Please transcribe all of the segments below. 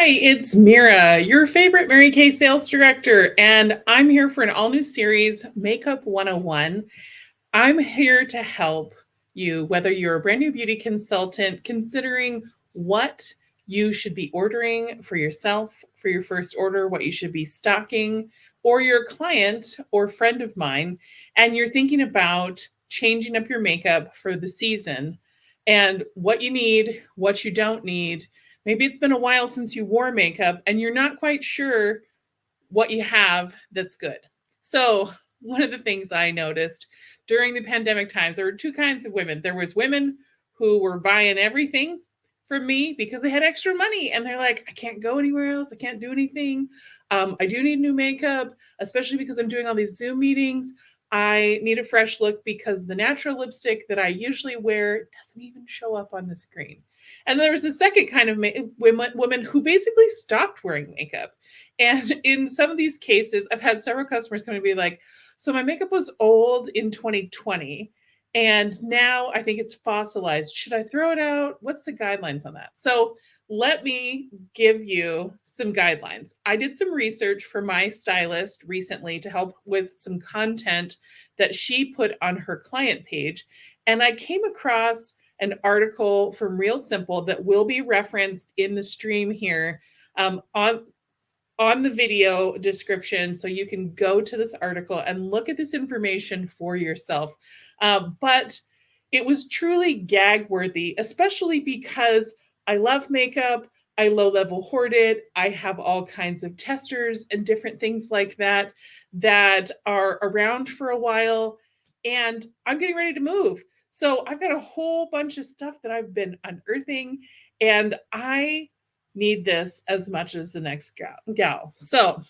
Hi, it's Mira, your favorite Mary Kay sales director, and I'm here for an all new series, Makeup 101. I'm here to help you, whether you're a brand new beauty consultant considering what you should be ordering for yourself for your first order, what you should be stocking, or you're a client or friend of mine, and you're thinking about changing up your makeup for the season and what you need, what you don't need. Maybe it's been a while since you wore makeup and you're not quite sure what you have that's good. So, one of the things I noticed during the pandemic times, there were two kinds of women. There was women who were buying everything from me because they had extra money and they're like, I can't go anywhere else. I can't do anything. I do need new makeup, especially because I'm doing all these Zoom meetings. I need a fresh look because the natural lipstick that I usually wear doesn't even show up on the screen. And there was the second kind of women who basically stopped wearing makeup. And in some of these cases, I've had several customers come to be like, so my makeup was old in 2020, and now I think it's fossilized. Should I throw it out? What's the guidelines on that? So let me give you some guidelines. I did some research for my stylist recently to help with some content that she put on her client page. And I came across an article from Real Simple that will be referenced in the stream here on the video description, so you can go to this article and look at this information for yourself. But it was truly gag worthy, especially because I love makeup. I low level hoard it. I have all kinds of testers and different things like that that are around for a while. And I'm getting ready to move. So I've got a whole bunch of stuff that I've been unearthing. And I need this as much as the next gal. So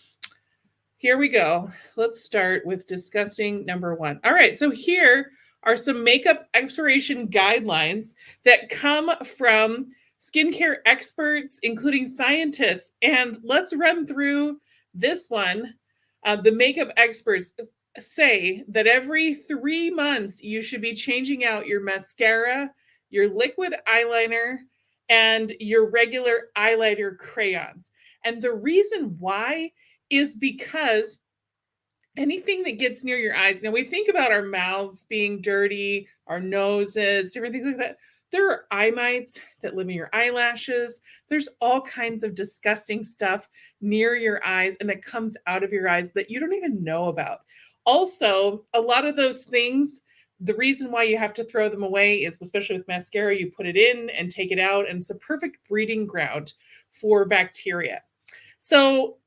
here we go. Let's start with disgusting number one. All right, so here are some makeup expiration guidelines that come from skincare experts, including scientists. And let's run through this one. The makeup experts say that every 3 months you should be changing out your mascara, your liquid eyeliner, and your regular eyeliner crayons. And the reason why is because anything that gets near your eyes, now we think about our mouths being dirty, our noses, different things like that. There are eye mites that live in your eyelashes. There's all kinds of disgusting stuff near your eyes and that comes out of your eyes that you don't even know about. Also, a lot of those things, the reason why you have to throw them away is, especially with mascara, you put it in and take it out, and it's a perfect breeding ground for bacteria. So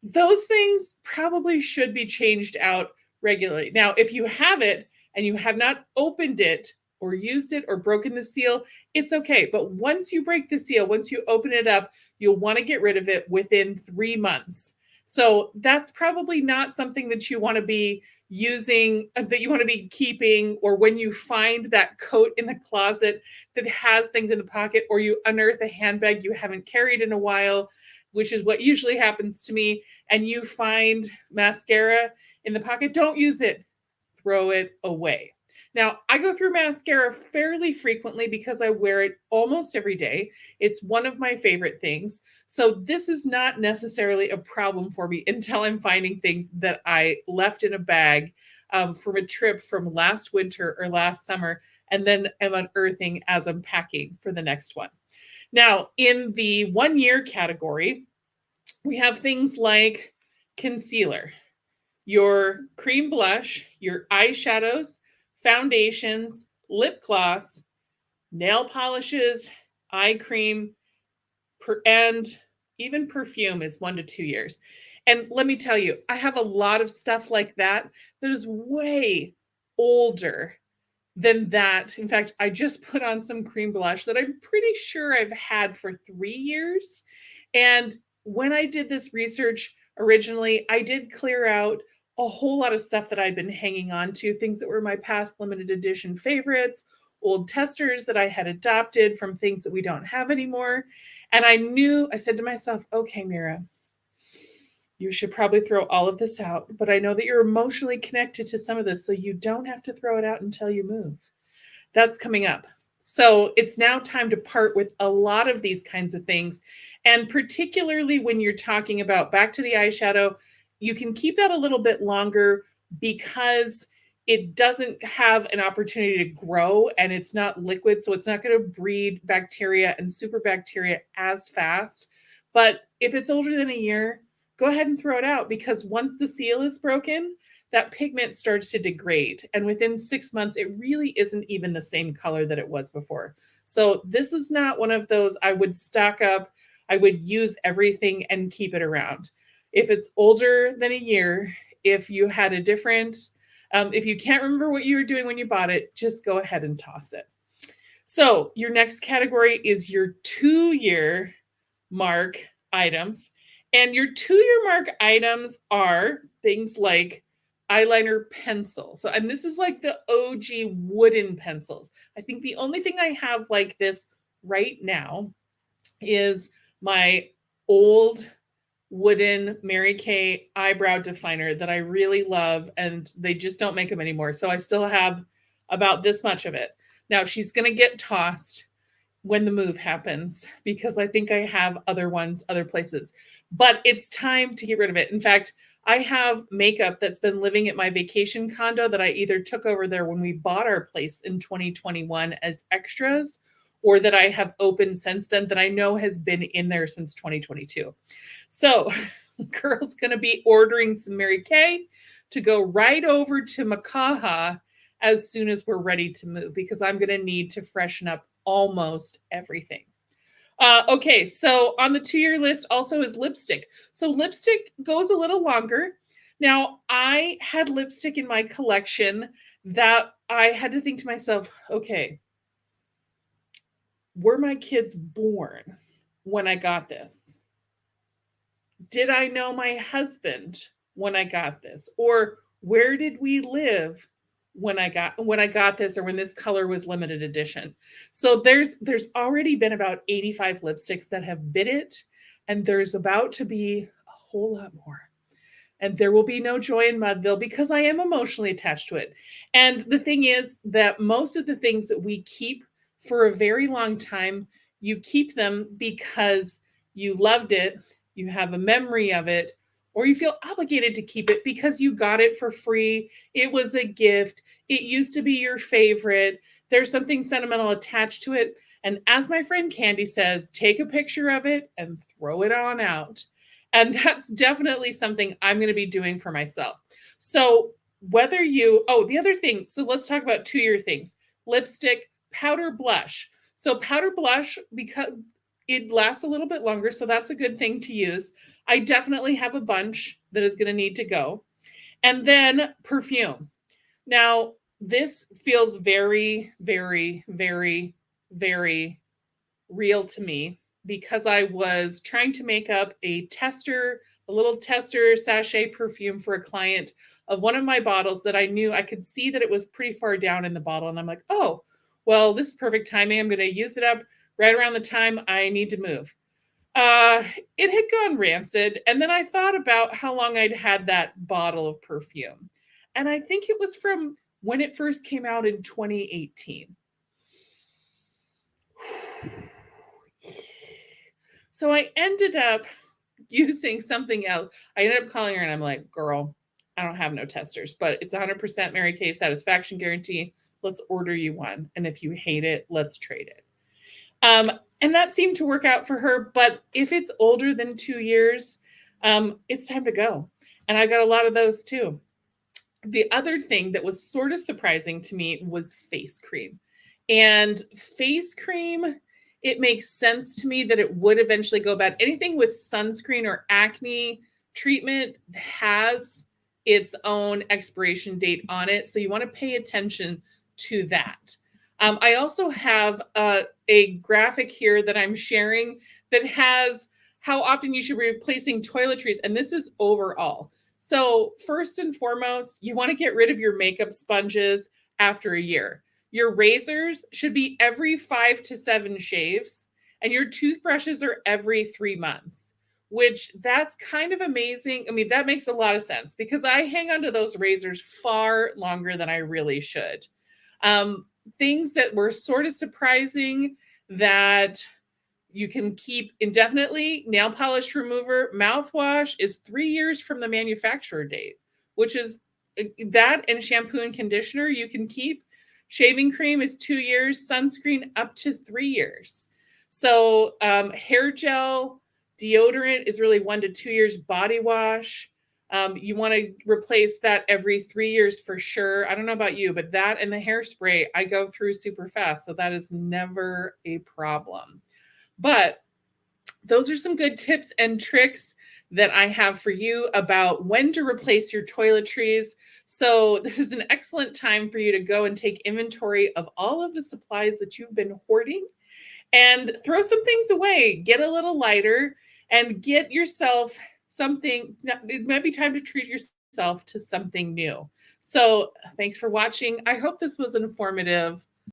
those things probably should be changed out regularly. Now, if you have it and you have not opened it or used it or broken the seal, it's okay. But once you break the seal, once you open it up, you'll want to get rid of it within 3 months. So that's probably not something that you want to be using, that you want to be keeping, or when you find that coat in the closet that has things in the pocket, or you unearth a handbag you haven't carried in a while, which is what usually happens to me, and you find mascara in the pocket, don't use it. Throw it away. Now, I go through mascara fairly frequently because I wear it almost every day. It's one of my favorite things. So this is not necessarily a problem for me until I'm finding things that I left in a bag from a trip from last winter or last summer, and then am unearthing as I'm packing for the next one. Now, in the 1 year category, we have things like concealer, your cream blush, your eyeshadows, foundations, lip gloss, nail polishes, eye cream, and even perfume is 1 to 2 years. And let me tell you, I have a lot of stuff like that that is way older than that. In fact, I just put on some cream blush that I'm pretty sure I've had for 3 years. And when I did this research originally, I did clear out a whole lot of stuff that I'd been hanging on to, things that were my past limited edition favorites, old testers that I had adopted from things that we don't have anymore. And I said to myself, okay, Mira, you should probably throw all of this out, but I know that you're emotionally connected to some of this, so you don't have to throw it out until you move. That's coming up. So it's now time to part with a lot of these kinds of things. And particularly when you're talking about back to the eyeshadow, you can keep that a little bit longer because it doesn't have an opportunity to grow and it's not liquid. So it's not going to breed bacteria and super bacteria as fast. But if it's older than a year, go ahead and throw it out, because once the seal is broken, that pigment starts to degrade. And within 6 months, it really isn't even the same color that it was before. So this is not one of those I would stock up, I would use everything and keep it around. If it's older than a year, if you had a different, if you can't remember what you were doing when you bought it, just go ahead and toss it. So your next category is your 2-year mark items. And your 2-year mark items are things like eyeliner pencil. So, and this is like the OG wooden pencils. I think the only thing I have like this right now is my old wooden Mary Kay eyebrow definer that I really love, and they just don't make them anymore. So I still have about this much of it. Now she's going to get tossed when the move happens, because I think I have other ones, other places, but it's time to get rid of it. In fact, I have makeup that's been living at my vacation condo that I either took over there when we bought our place in 2021 as extras, or that I have opened since then that I know has been in there since 2022. So girl's going to be ordering some Mary Kay to go right over to Makaha as soon as we're ready to move, because I'm going to need to freshen up almost everything. Okay, so on the 2-year list also is lipstick. So lipstick goes a little longer. Now, I had lipstick in my collection that I had to think to myself, okay, were my kids born when I got this? Did I know my husband when I got this? Or where did we live when I got this, or when this color was limited edition? So there's already been about 85 lipsticks that have bid it, and there's about to be a whole lot more. And there will be no joy in Mudville because I am emotionally attached to it. And the thing is that most of the things that we keep for a very long time, you keep them because you loved it, you have a memory of it, or you feel obligated to keep it because you got it for free. It was a gift. It used to be your favorite. There's something sentimental attached to it. And as my friend Candy says, take a picture of it and throw it on out. And that's definitely something I'm going to be doing for myself. So whether you, the other thing, so let's talk about 2-year things. Lipstick, powder blush. So powder blush, because it lasts a little bit longer, so that's a good thing to use. I definitely have a bunch that is going to need to go. And then perfume. Now, this feels very, very, very, very real to me, because I was trying to make up a little tester sachet perfume for a client of one of my bottles that I knew I could see that it was pretty far down in the bottle. And I'm like, oh, well, this is perfect timing. I'm going to use it up right around the time I need to move. It had gone rancid. And then I thought about how long I'd had that bottle of perfume. And I think it was from when it first came out in 2018. So I ended up using something else. I ended up calling her and I'm like, girl, I don't have no testers, but it's 100% Mary Kay satisfaction guarantee. Let's order you one. And if you hate it, let's trade it. And that seemed to work out for her. But if it's older than 2 years, it's time to go. And I got a lot of those too. The other thing that was sort of surprising to me was face cream. And face cream, it makes sense to me that it would eventually go bad. Anything with sunscreen or acne treatment has its own expiration date on it. So you want to pay attention to that. I also have a graphic here that I'm sharing that has how often you should be replacing toiletries. And this is overall. So first and foremost, you want to get rid of your makeup sponges after a year. Your razors should be every 5 to 7 shaves, and your toothbrushes are every 3 months, which that's kind of amazing. I mean, that makes a lot of sense because I hang on to those razors far longer than I really should. things that were sort of surprising that you can keep indefinitely. Nail polish remover, mouthwash is 3 years from the manufacturer date, which is that, and shampoo and conditioner you can keep. Shaving cream is 2 years, sunscreen up to 3 years. So hair gel, deodorant is really 1 to 2 years. Body wash, you want to replace that every 3 years for sure. I don't know about you, but that and the hairspray I go through super fast, so that is never a problem. But those are some good tips and tricks that I have for you about when to replace your toiletries. So this is an excellent time for you to go and take inventory of all of the supplies that you've been hoarding and throw some things away. Get a little lighter and get yourself something. It might be time to treat yourself to something new. So thanks for watching. I hope this was informative.